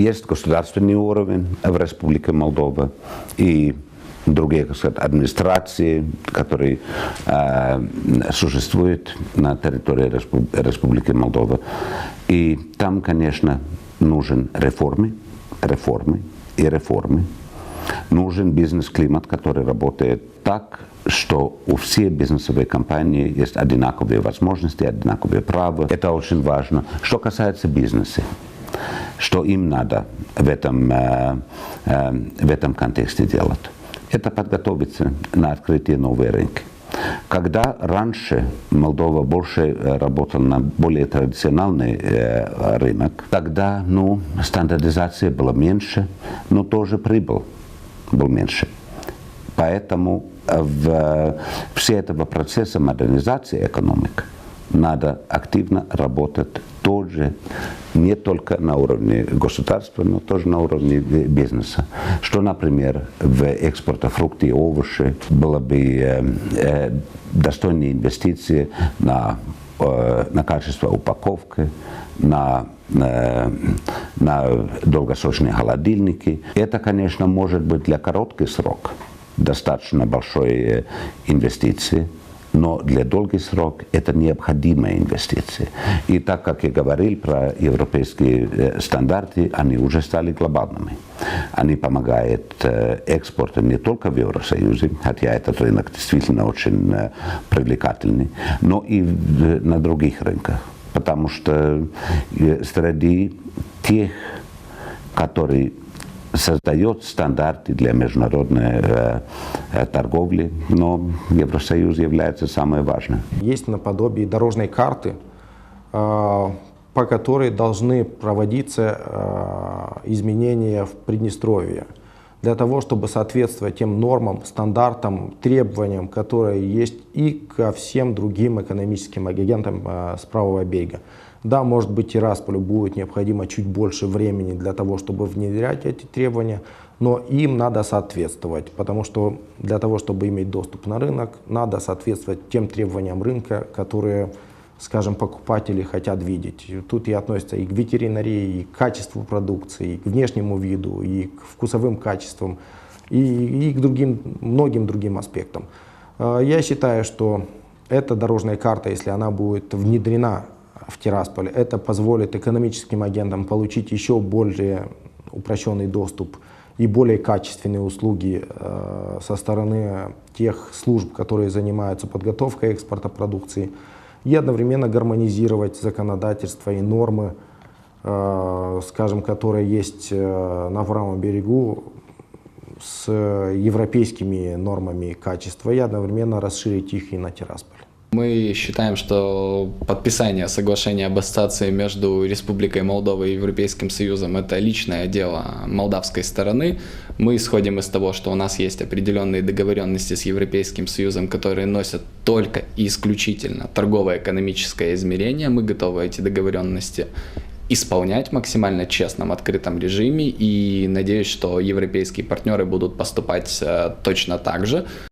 Есть государственный уровень в Республике Молдова и другие, так сказать, администрации, которые существуют на территории Республики Молдова. И там, конечно, нужен реформы. Нужен бизнес-климат, который работает так, что у всех бизнесовых компаний есть одинаковые возможности, одинаковые права. Это очень важно. Что касается бизнеса, что им надо в этом контексте делать? Это подготовиться на открытие новых рынков. Когда раньше Молдова больше работала на более традиционный рынок, тогда стандартизация была меньше, но тоже прибыль был меньше. Поэтому в все этого процесса модернизации экономики надо активно работать тоже не только на уровне государства, но тоже на уровне бизнеса. Что, например, в экспорте фруктов и овощей было бы достойные инвестиции на качество упаковки, на долгосрочные холодильники. Это, конечно, может быть для короткий срок достаточно большой инвестиции, но для долгий срок это необходимая инвестиция. И так как я говорил про европейские стандарты, они уже стали глобальными. Они помогают экспорту не только в Евросоюзе, хотя этот рынок действительно очень привлекательный, но и на других рынках. Потому что среди тех, которые создает стандарты для международной торговли, но Евросоюз является самым важным. Есть наподобие дорожной карты, по которой должны проводиться изменения в Приднестровье, для того, чтобы соответствовать тем нормам, стандартам, требованиям, которые есть и ко всем другим экономическим агентам с правого берега. Да, может быть, Тирасполю будет необходимо чуть больше времени для того, чтобы внедрять эти требования, но им надо соответствовать, потому что для того, чтобы иметь доступ на рынок, надо соответствовать тем требованиям рынка, которые, скажем, покупатели хотят видеть. И тут и относится и к ветеринарии, и к качеству продукции, и к внешнему виду, и к вкусовым качествам, и к многим другим аспектам. Я считаю, что эта дорожная карта, если она будет внедрена в Тирасполе, это позволит экономическим агентам получить еще более упрощенный доступ и более качественные услуги со стороны тех служб, которые занимаются подготовкой экспорта продукции, и одновременно гармонизировать законодательство и нормы, скажем, которые есть на правом берегу с европейскими нормами качества, и одновременно расширить их и на Тирасполь. Мы считаем, что подписание соглашения об ассоциации между Республикой Молдова и Европейским Союзом – это личное дело молдавской стороны. Мы исходим из того, что у нас есть определенные договоренности с Европейским Союзом, которые носят только и исключительно торгово-экономическое измерение. Мы готовы эти договоренности исполнять в максимально честном, открытом режиме, и надеюсь, что европейские партнеры будут поступать точно так же.